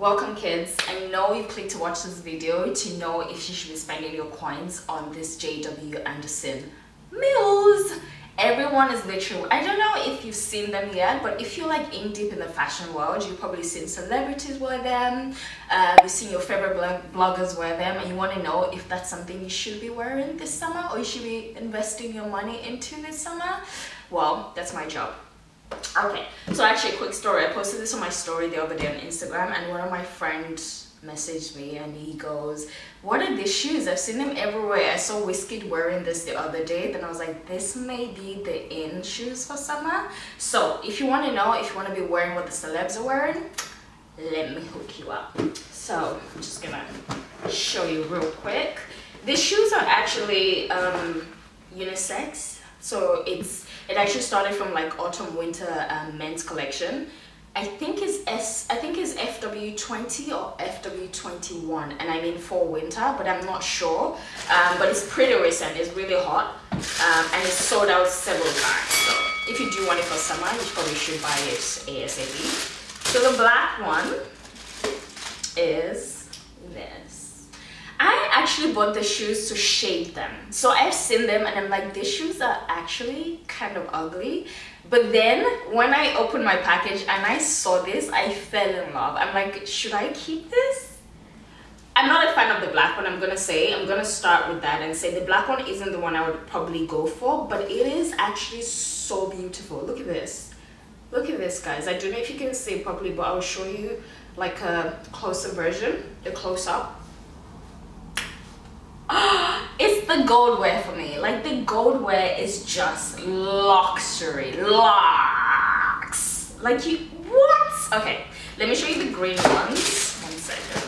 Welcome kids. I know you clicked to watch this video to know if you should be spending your coins on this JW Anderson Mules. Everyone is literally, I don't know if you've seen them yet, but if you're like in deep in the fashion world, you've probably seen celebrities wear them, you've seen your favorite bloggers wear them, and you want to know if that's something you should be wearing this summer or you should be investing your money into this summer. Well, that's my job. Okay, so actually a quick story. I posted this on my story the other day on Instagram, and one of my friends messaged me and he goes, what are these shoes? I've seen them everywhere. I saw Whiskey wearing this the other day. Then I was like, this may be the in shoes for summer. So if you want to know if you want to be wearing what the celebs are wearing, let me hook you up. So I'm just gonna show you real quick. These shoes are actually unisex. So it actually started from like autumn winter men's collection. I think it's FW20 or FW21, and I mean for winter, but I'm not sure. But it's pretty recent. It's really hot, and it's sold out several times. So if you do want it for summer, you probably should buy it ASAP. So the black one is this. I actually bought the shoes to shade them. So I've seen them and I'm like, these shoes are actually kind of ugly. But then when I opened my package and I saw this, I fell in love. I'm like, should I keep this? I'm not a fan of the black one, I'm gonna start with that and say the black one isn't the one I would probably go for, but it is actually so beautiful. Look at this. Look at this, guys. I don't know if you can see it properly, but I'll show you like a closer version, the close-up. It's the gold wear for me. Like the gold wear is just luxury. Lux. Like you, what? Okay, let me show you the green ones. 1 second.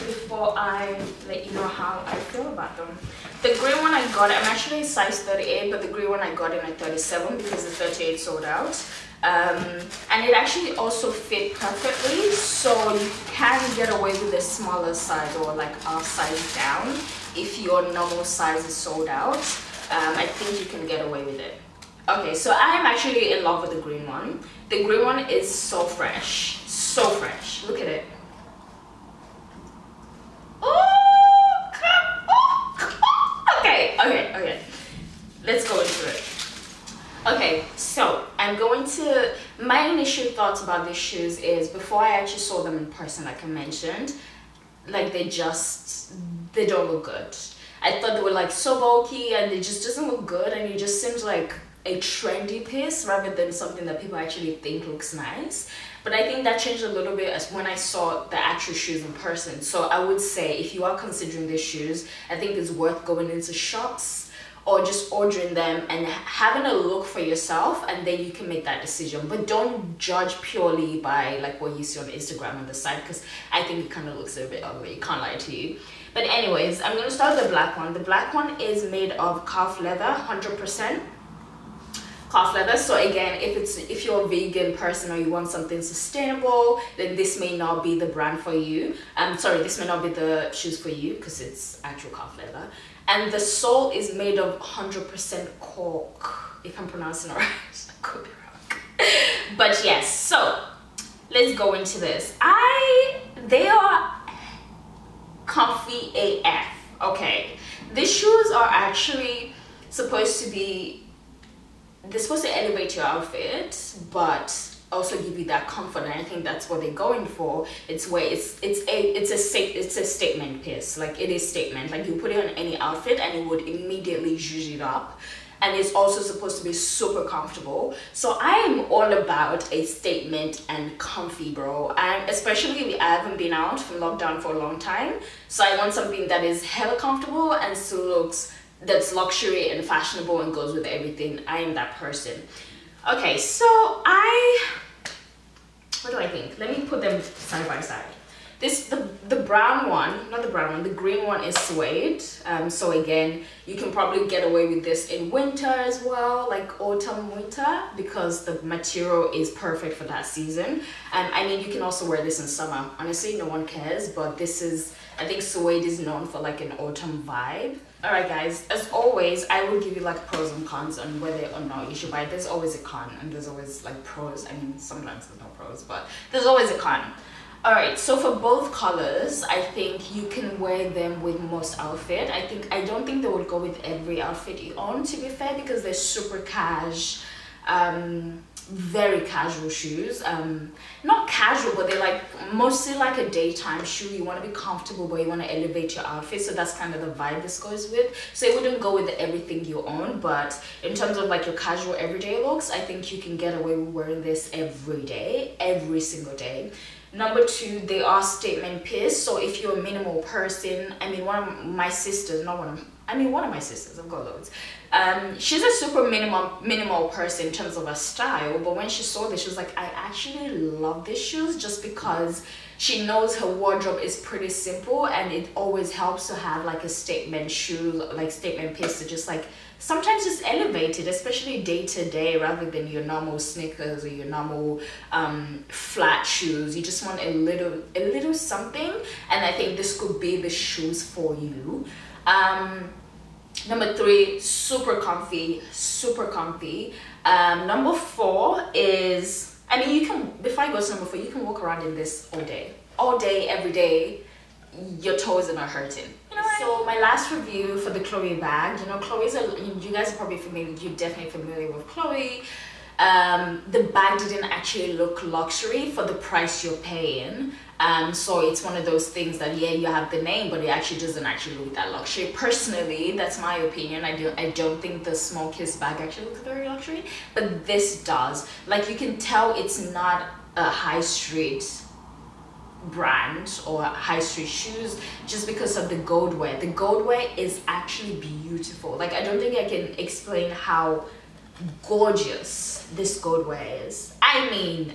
Before I let you know how I feel about them. The green one I got, I'm actually size 38, but the green one I got in at 37 because the 38 sold out. And it actually also fit perfectly, so you can get away with a smaller size or like half size down if your normal size is sold out. I think you can get away with it. Okay, so I am actually in love with the green one. The green one is so fresh, so fresh. Look at it. Oh, come on. Okay. Let's go into it. Okay, so I'm going to, my initial thoughts about these shoes is before I actually saw them in person, like I mentioned, like they don't look good. I thought they were like so bulky and it just doesn't look good, and it just seems like a trendy piece rather than something that people actually think looks nice. But I think that changed a little bit as when I saw the actual shoes in person. So I would say if you are considering these shoes, I think it's worth going into shops or just ordering them and having a look for yourself, and then you can make that decision. But don't judge purely by like what you see on Instagram on the side, because I think it kind of looks a bit ugly, can't lie to you. But anyways, I'm gonna start with the black one. The black one is made of calf leather, 100% calf leather. So again, if you're a vegan person or you want something sustainable, then this may not be the brand for you. This may not be the shoes for you because it's actual calf leather. And the sole is made of 100% cork, if I'm pronouncing it right. I could be wrong. But yes, so let's go into this. They are comfy AF. Okay, these shoes are actually supposed to be, they're supposed to elevate your outfit, but also give you that comfort, and I think that's what they're going for. It's where it's a statement piece. Like it is statement. Like you put it on any outfit and it would immediately zhuzh it up, and it's also supposed to be super comfortable. So I am all about a statement and comfy, bro. And especially I haven't been out from lockdown for a long time, so I want something that is hella comfortable and still looks, that's luxury and fashionable and goes with everything. I am that person. Okay, so what do I think? Let me put them side by side. The brown one, not the brown one, the green one is suede. So again, you can probably get away with this in winter as well, like autumn, winter, because the material is perfect for that season. I mean, you can also wear this in summer. Honestly, no one cares, but this is, I think suede is known for like an autumn vibe. Alright guys, as always, I will give you like pros and cons on whether or not you should buy it. There's always a con and there's always like pros. I mean, sometimes there's no pros, but there's always a con. Alright, so for both colors, I think you can wear them with most outfit. I don't think they would go with every outfit you own, to be fair, because they're super cash, very casual shoes. Not casual, but they're like mostly like a daytime shoe. You want to be comfortable, but you want to elevate your outfit, so that's kind of the vibe this goes with. So it wouldn't go with everything you own, but in terms of like your casual everyday looks, I think you can get away with wearing this every day, every single day. Number two, they are statement piece. So if you're a minimal person, I mean, one of my sisters, I've got loads. She's a super minimal person in terms of her style, but when she saw this, she was like, I actually love these shoes, just because she knows her wardrobe is pretty simple, and it always helps to have like a statement shoe, like statement piece, to just like sometimes just elevate it, especially day to day, rather than your normal sneakers or your normal flat shoes. You just want a little something, and I think this could be the shoes for you. Number three, super comfy. Number four is, I mean, you can, before I go to number four, you can walk around in this all day, every day. Your toes are not hurting. You know what? So my last review for the Chloe bag, you know, you guys are probably familiar, you're definitely familiar with Chloe. The bag didn't actually look luxury for the price you're paying. So it's one of those things that, yeah, you have the name, but it actually doesn't actually look that luxury. Personally, that's my opinion. I don't think the Small Kiss bag actually looks very luxury, but this does. Like, you can tell it's not a high street brand or high street shoes, just because of the gold wear. The gold wear is actually beautiful. Like, I don't think I can explain how gorgeous this gold wear is. I mean,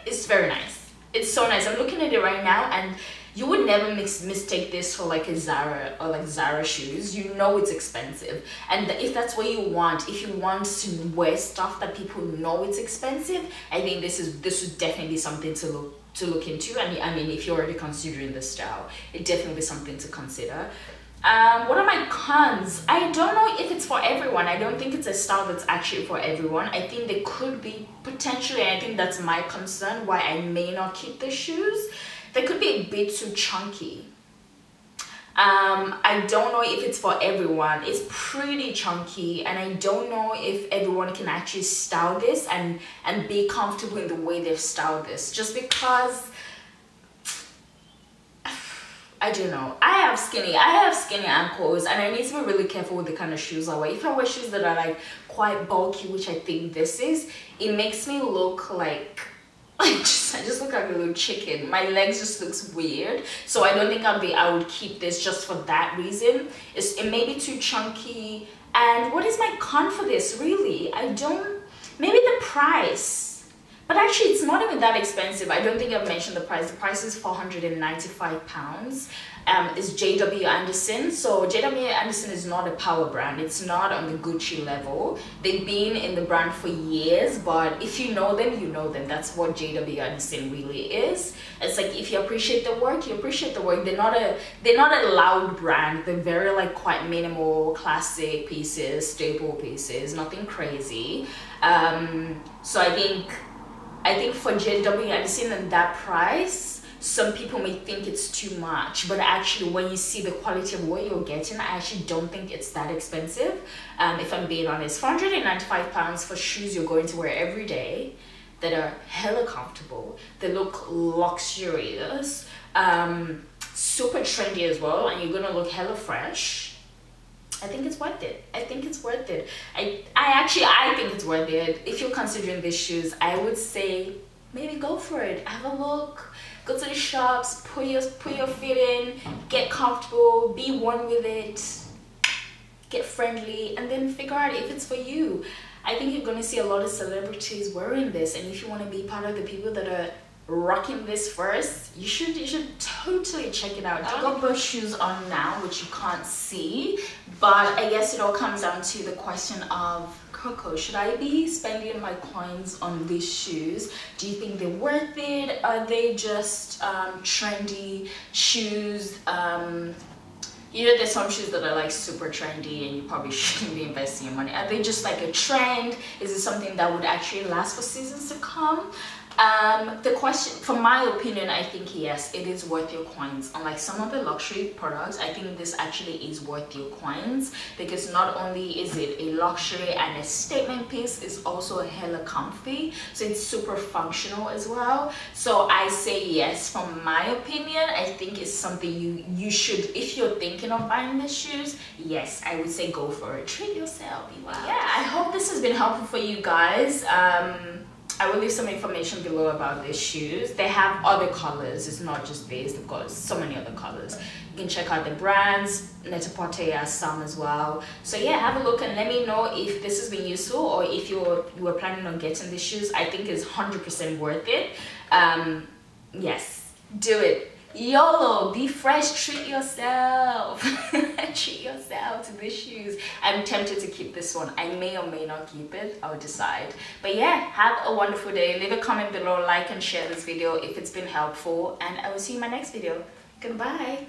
it's very nice. It's so nice. I'm looking at it right now, and you would never mistake this for like a Zara or like Zara shoes. You know it's expensive, and if that's what you want, if you want to wear stuff that people know it's expensive, I think this would definitely be something to look into. And I mean, if you're already considering the style, it definitely be something to consider. What are my cons? I don't know if it's for everyone. I don't think it's a style that's actually for everyone. I think they could be potentially, and I think that's my concern why I may not keep the shoes. They could be a bit too chunky. I don't know if it's for everyone. It's pretty chunky, and I don't know if everyone can actually style this and be comfortable in the way they've styled this, just because I don't know. I have skinny ankles, and I need to be really careful with the kind of shoes I wear. If I wear shoes that are like quite bulky, which I think this is, it makes me look like I just look like a little chicken. My legs just looks weird, so I don't think I would keep this just for that reason. It may be too chunky. And what is my con for this, really? Maybe the price. But actually, it's not even that expensive. I don't think I've mentioned the price. The price is £495. It's JW Anderson. So JW Anderson is not a power brand. It's not on the Gucci level. They've been in the brand for years, but if you know them, you know them. That's what JW Anderson really is. It's like, if you appreciate the work, you appreciate the work. They're not a loud brand. They're very like quite minimal, classic pieces, staple pieces, nothing crazy. So I think for JW Anderson and that price, some people may think it's too much, but actually when you see the quality of what you're getting, I actually don't think it's that expensive. If I'm being honest, £495 for shoes you're going to wear every day, that are hella comfortable, they look luxurious, super trendy as well, and you're gonna look hella fresh. I think it's worth it. I think it's worth it. I think it's worth it. If you're considering these shoes, I would say maybe go for it. Have a look. Go to the shops. Put your feet in. Get comfortable. Be one with it. Get friendly, and then figure out if it's for you. I think you're gonna see a lot of celebrities wearing this, and if you want to be part of the people that are rocking this first, you should totally check it out. I've got both shoes on now, which you can't see, but I guess it all comes down to the question of, Koko, should I be spending my coins on these shoes? Do you think they're worth it? Are they just trendy shoes You know, there's some shoes that are like super trendy and you probably shouldn't be investing your money. Are they just like a trend? Is it something that would actually last for seasons to come? The question, from my opinion, I think yes, it is worth your coins. Unlike some of the luxury products, I think this actually is worth your coins, because not only is it a luxury and a statement piece, it's also a hella comfy, so it's super functional as well. So I say yes, from my opinion. I think it's something you should, if you're thinking of buying these shoes, yes, I would say go for it. Treat yourself. Wow. Yeah, I hope this has been helpful for you guys. I will leave some information below about these shoes. They have other colors, it's not just these, they've got so many other colors. You can check out the brands. Net-a-Porter has some as well. So yeah, have a look and let me know if this has been useful, or if you were planning on getting these shoes. I think it's 100% worth it. Yes, do it. YOLO, be fresh, treat yourself. Treat yourself to these shoes. I'm tempted to keep this one. I may or may not keep it, I'll decide. But yeah, have a wonderful day. Leave a comment below, like and share this video if it's been helpful, and I will see you in my next video. Goodbye.